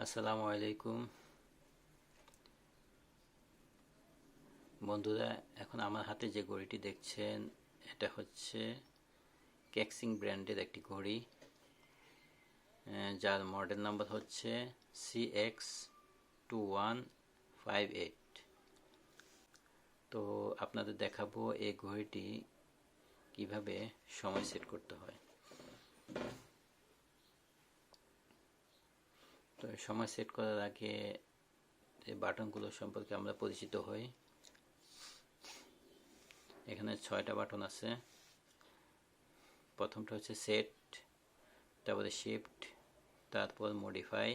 আসসালামু আলাইকুম বন্ধুরা। এখন আমার হাতে যে ঘড়িটি দেখছেন এটা হচ্ছে ক্যাক্সিং ব্র্যান্ডের একটি ঘড়ি, যার মডেল নাম্বার হচ্ছে CX-2158। তো আপনাদের দেখাবো এই ঘড়িটি কিভাবে সময় সেট করতে হয়। তো সময় সেট করার আগে এই বাটনগুলো সম্পর্কে আমরা পরিচিত হই। এখানে 6টা বাটন আছে। প্রথমটা হচ্ছে সেট, তারপরে শিফট, তারপর মডিফাই,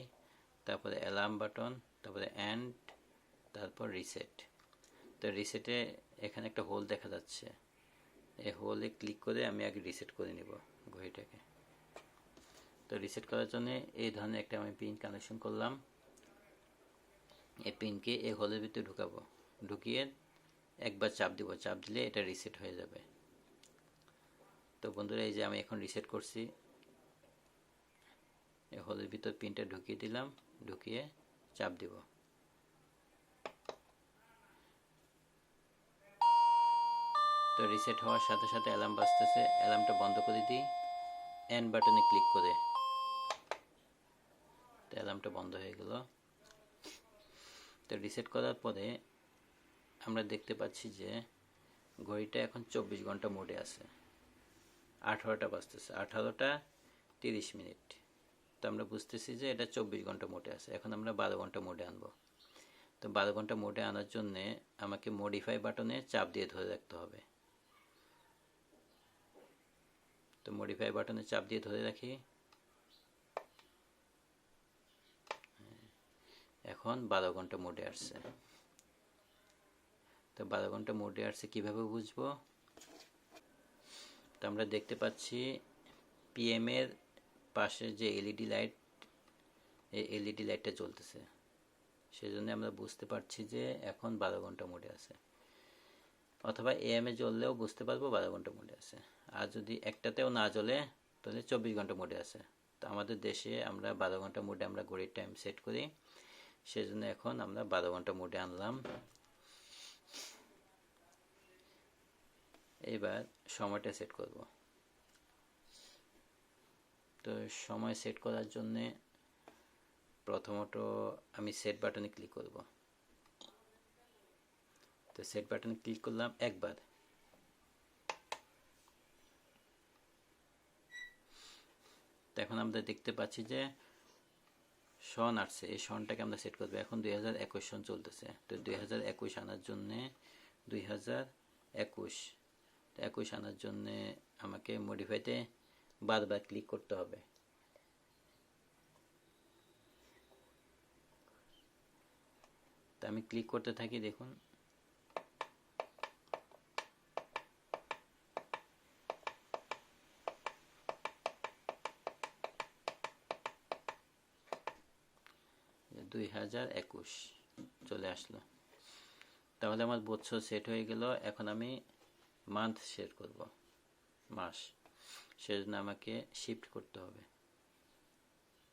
তারপরে অ্যালার্ম বাটন, তারপরে এন্ড, তারপর রিসেট। তো রিসেটে এখানে একটা হোল দেখা যাচ্ছে, এই হোলে ক্লিক করে আমি আগে রিসেট করে নিব ঘড়িটাকে। তো রিসেট করার জন্য এই ধরনের একটা আমি পিন কানেকশন করলাম। এই পিনকে এই হোলের ভিতরে ঢুকাবো, ঢুকিয়ে একবার চাপ দিব, চাপ দিলে এটা রিসেট হয়ে যাবে। তো বন্ধুরা, এই যে আমি এখন রিসেট করছি, এই হোলের ভিতর পিনটা ঢুকিয়ে দিলাম, ঢুকিয়ে চাপ দিব। তো রিসেট হওয়ার সাথে সাথে অ্যালার্ম বাজতেছে, অ্যালার্মটা বন্ধ করে দিই এন্ড বাটনে ক্লিক করে। তো অ্যালার্মটা বন্ধ হয়ে গেল। তো রিসেট করার পরে আমরা দেখতে পাচ্ছি যে ঘড়িটা এখন 24 ঘন্টা মোডে আছে। 18টা বাজতেছে, 18টা 30 মিনিট। তো আমরা বুঝতেছি যে এটা 24 ঘন্টা মোডে আছে। এখন আমরা 12 ঘন্টা মোডে আনবো। তো 12 ঘন্টা মোডে আনার জন্যে আমাকে মডিফাই বাটনে চাপ দিয়ে ধরে রাখতে হবে। তো মডিফাই বাটনে চাপ দিয়ে ধরে রাখি। এখন 12 ঘন্টা মোডে আসছে। তো 12 ঘন্টা মোডে আসছে কিভাবে বুঝবো? তো আমরা দেখতে পাচ্ছি পিএম এর পাশে যে এলইডি লাইট, এই এলইডি লাইটটা জ্বলতেছে। সেজন্য আমরা বুঝতে পারছি যে এখন 12 ঘন্টা মোডে আছে। অথবা এএম এ জ্বললেও বুঝতে পারবো 12 ঘন্টা মোডে আছে। আর যদি একটাতেও না জ্বলে তাহলে 24 ঘন্টা মোডে আছে। তো আমাদের দেশে আমরা 12 ঘন্টা মোডে আমরা ঘড়ির টাইম সেট করি, সেজন্য এখন আমরা 12 ঘন্টা মোডে আনলাম। এবার সময়টা সেট করব। তো সময় সেট করার জন্যে প্রথমত আমি সেট বাটনে ক্লিক করব। তো সেট বাটনে ক্লিক করলাম একবার। তো এখন আমরা দেখতে পাচ্ছি যে সন আসছে, এই সনটাকে আমরা সেট করবো। এখন 2021 সন চলতেছে। তো 2021 আনার জন্যে 2021 আনার জন্যে আমাকে মডিফাইতে বারবার ক্লিক করতে হবে। তা আমি ক্লিক করতে থাকি, দেখুন যে 2021 চলে আসলো। তাহলে আমার বছর সেট হয়ে গেল। এখন আমি মান্থ সেট করব, মাস। সেজন্য আমাকে শিফট করতে হবে,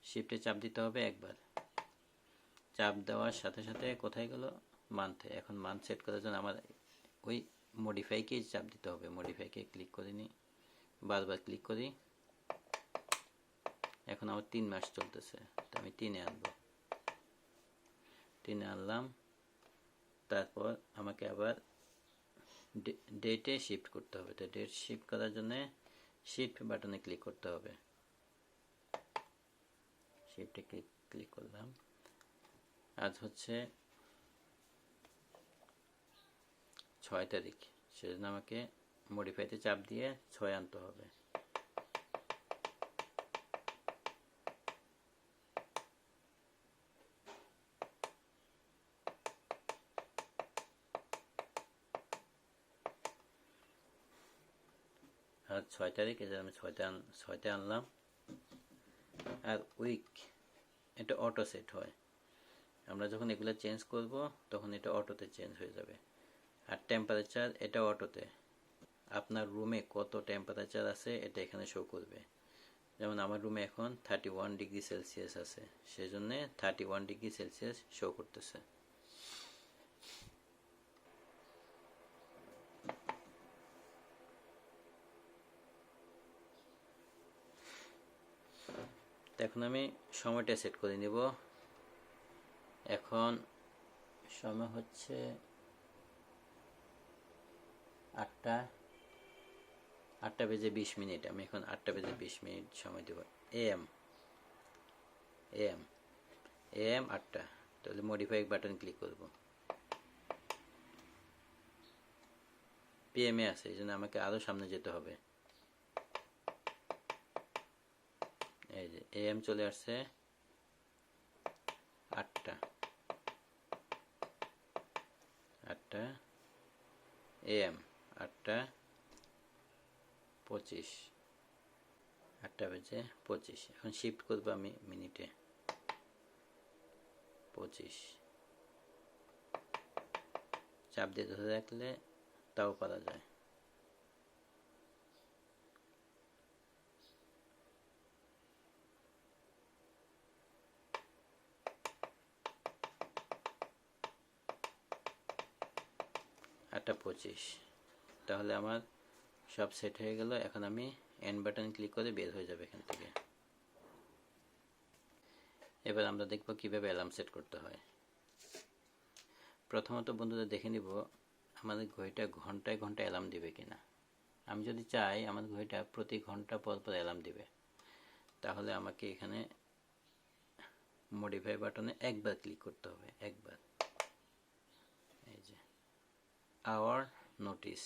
শিফটে চাপ দিতে হবে একবার। চাপ দেওয়ার সাথে সাথে কোথায় গেল? মান্থে। এখন মান্থ সেট করার জন্য আমার ওই মডিফাইকেই চাপ দিতে হবে। মডিফাইকে ক্লিক করে নিই, বারবার ক্লিক করি। এখন আমার 3 মাস চলতেছে, তো আমি 3-এ আনবো। 3-এ আনলাম। তারপর আমাকে আবার ডেটে শিফট করতে হবে। তো ডেট শিফট করার জন্য শিফট বাটনে ক্লিক করতে হবে। শিফটে ক্লিক করলাম। আজ হচ্ছে 6 তারিখ, সেজন্য আমাকে মডিফাইতে চাপ দিয়ে 6 আনতে হবে। আর 6 তারিখ, এই যে আমি 6তে আনলাম। আর উইক, এটা অটো সেট হয়। আমরা যখন এগুলো চেঞ্জ করব তখন এটা অটোতে চেঞ্জ হয়ে যাবে। আর টেম্পারেচার, এটা অটোতে। আপনার রুমে কত টেম্পারেচার আছে এটা এখানে শো করবে। যেমন আমার রুমে এখন 31 ডিগ্রি সেলসিয়াস আছে, সেজন্য 31 ডিগ্রি সেলসিয়াস শো করতেছে। এখন আমি সময়টা সেট করে নিব। এখন সময় হচ্ছে 8টা বেজে 20 মিনিট। আমি এখন 8টা বেজে 20 মিনিট সময় দেব। এএম 8টা। তাহলে মডিফাই বাটন ক্লিক করব। পিএমএ আছে, এই জন্য আমাকে আরও সামনে যেতে হবে। এই যে এএম চলে আসছে 8টা এএম 8টা 25, 8টা বেজে 25। এখন শিফট করবো আমি মিনিটে 25। চাপ দিয়ে ধরে রাখলে তাও পারা যায়। আটটা 25। তাহলে আমার সব সেট হয়ে গেল। এখন আমি এন্ড বাটন ক্লিক করে বের হয়ে যাবে এখান থেকে। এবার আমরা দেখব কিভাবে অ্যালার্ম সেট করতে হয়। প্রথমত বন্ধুরা দেখে নিব আমাদের ঘড়িটা ঘন্টায় ঘন্টায় অ্যালার্ম দিবে কিনা। আমি যদি চাই আমার ঘড়িটা প্রতি ঘন্টা পর পর অ্যালার্ম দিবে, তাহলে আমাকে এখানে মডিফাই বাটনে একবার ক্লিক করতে হবে। একবার, এই যে আওয়ার নোটিস,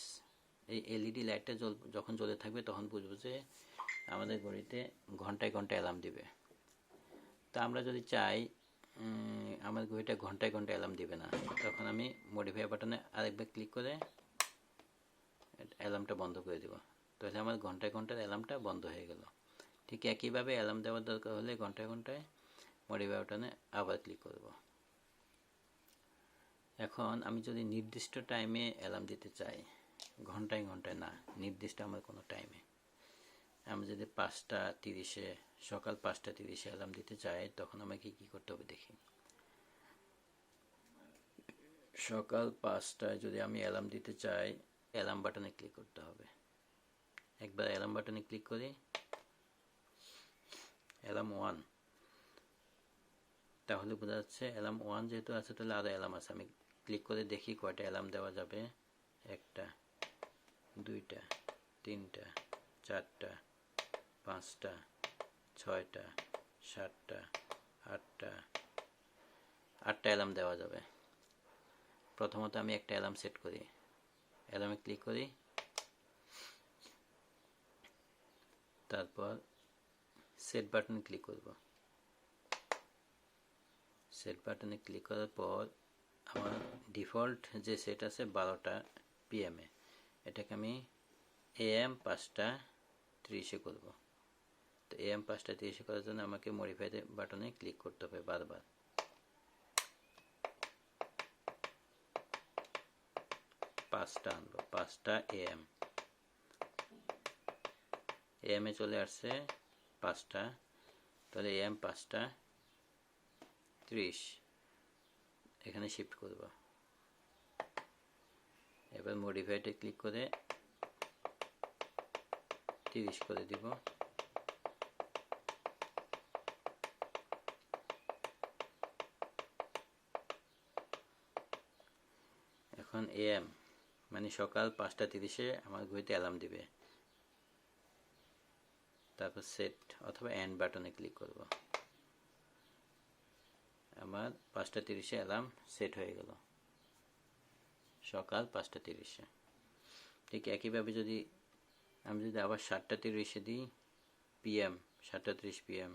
এই এলইডি লাইটটা যখন জ্বলে থাকবে তখন বুঝবো যে আমাদের ঘড়িতে ঘন্টায় ঘন্টায় অ্যালার্ম দিবে। তা আমরা যদি চাই আমার ঘড়িটা ঘন্টায় ঘন্টায় অ্যালার্ম দিবে না, তখন আমি মডিফাই বাটনে আরেকবার ক্লিক করে অ্যালার্মটা বন্ধ করে দেব। তাহলে আমার ঘন্টায় ঘন্টায় অ্যালার্মটা বন্ধ হয়ে গেল। ঠিক একইভাবে অ্যালার্ম দেওয়ার দরকার হলে ঘন্টায় ঘন্টায় মডিফাই বাটনে আবার ক্লিক করব। এখন আমি যদি নির্দিষ্ট টাইমে অ্যালার্ম দিতে চাই, ঘন্টায় ঘন্টায় না, নির্দিষ্ট আমার কোনো টাইমে, আমি যদি 5টা 30-এ, সকাল 5টা 30-এ অ্যালার্ম দিতে চাই, তখন আমাকে কি করতে হবে দেখি। সকাল 5টায় যদি আমি অ্যালার্ম দিতে চাই, অ্যালার্ম বাটনে ক্লিক করতে হবে। একবার অ্যালার্ম বাটনে ক্লিক করি, অ্যালার্ম 1, তাহলে বোঝা যাচ্ছে অ্যালার্ম 1 যেহেতু আছে, তাহলে আরও অ্যালার্ম আছে। আমি ক্লিক করে দেখি কয়টা অ্যালার্ম দেওয়া যাবে। 1টা 2টা 3টা 4টা 5টা 6টা 7টা 8টা 8টা অ্যালার্ম দেওয়া যাবে। প্রথমত আমি একটা অ্যালার্ম সেট করি, অ্যালার্মে ক্লিক করি, তারপর সেট বাটনে ক্লিক করব। সেট বাটনে ক্লিক করার পর আমার ডিফল্ট যে সেট আছে 12টা পিএমএ, এটাকে আমি এএম 5টা 30-এ করব। তো এএম 5টা 30-এ করার জন্য আমাকে মডিফাই বাটনে ক্লিক করতে হবে বারবার। 5টা আনবো, 5টা এএম, এএমে চলে আসছে 5টা, তাহলে এএম 5টা 30 এখানে শিফট করব। এবার মডিফাইতে ক্লিক করে 30 করে দিব। এখন এএম মানে সকাল 5টা 30-এ আমার ঘড়িতে অ্যালার্ম দিবে। তারপর সেট অথবা এন্ড বাটনে ক্লিক করব। আমার 5টা 30-এ অ্যালার্ম সেট হয়ে গেল, সকাল 5টা 30-এ। ঠিক একইভাবে যদি আমি আবার 7টা 30-এ দিই, পিএম 7টা 30 পিএম,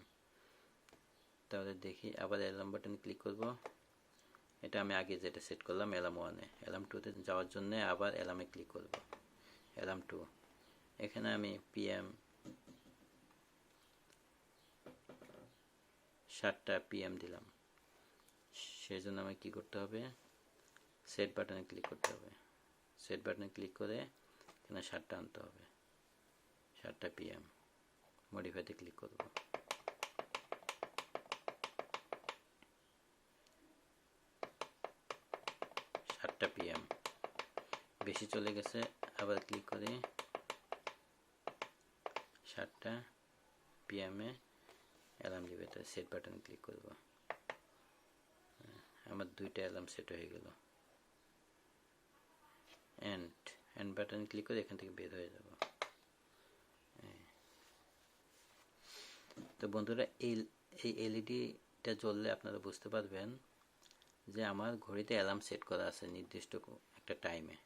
তাহলে দেখি আবার অ্যালার্ম বাটনে ক্লিক করব। এটা আমি আগে যেটা সেট করলাম অ্যালার্ম 1-এ, অ্যালার্ম 2-তে যাওয়ার জন্য আবার অ্যালার্মে ক্লিক করব। অ্যালার্ম 2, এখানে আমি পিএম 7টা পিএম দিলাম। সেই জন্য আমাকে কী করতে হবে, সেট বাটনে ক্লিক করতে হবে। সেট বাটনে ক্লিক করে এখানে 7টা আনতে হবে, 7টা পিএম। মডিফাইতে ক্লিক করব। 7টা PM, বেশি চলে গেছে, আবার ক্লিক করি 7টা PM এ অ্যালার্ম দিবে, তাই সেট বাটনে ক্লিক করব। আমার 2টা অ্যালার্ম সেট হয়ে গেল। এন্ড বাটনে ক্লিক করে এখান থেকে বের হয়ে যাব। তো বন্ধুরা, এই এলইডিটা জ্বললে আপনারা বুঝতে পারবেন যে আমার ঘড়িতে অ্যালার্ম সেট করা আছে নির্দিষ্ট একটা টাইমে।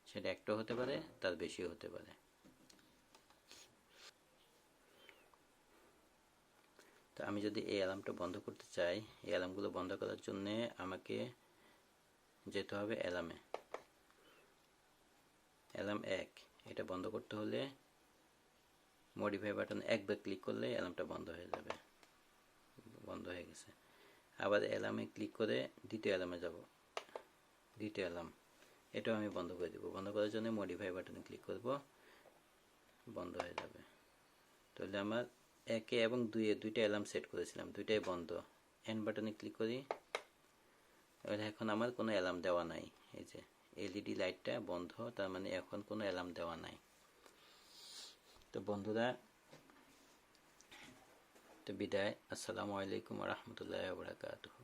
সেটা একটা হতে পারে, তার বেশিও হতে পারে। তো আমি যদি এই অ্যালার্মটা বন্ধ করতে চাই, এই অ্যালার্মগুলো বন্ধ করার জন্য আমাকে যেতে হবে অ্যালার্মে। অ্যালার্ম 1, এটা বন্ধ করতে হলে মডিফাই বাটন একবার ক্লিক করলে অ্যালার্মটা বন্ধ হয়ে যাবে। বন্ধ হয়ে গেছে। আবার অ্যালার্মে ক্লিক করে দ্বিতীয় অ্যালার্মে যাব। দ্বিতীয় অ্যালার্ম, এটাও আমি বন্ধ করে দেবো। বন্ধ করার জন্য মডিফাই বাটনে ক্লিক করব, বন্ধ হয়ে যাবে। তাহলে আমার 1 এবং 2-এ 2টা অ্যালার্ম সেট করেছিলাম, 2টাই বন্ধ। এন্ড বাটনে ক্লিক করি, এবার এখন আমার কোনো অ্যালার্ম দেওয়া নাই। এই যে এলইডি লাইটটা বন্ধ, তার মানে এখন কোনো অ্যালার্ম দেওয়া নাই। তো বন্ধুরা, তো বিদায়। আসসালামু আলাইকুম ওয়া রাহমাতুল্লাহি ওয়া বারাকাতুহু।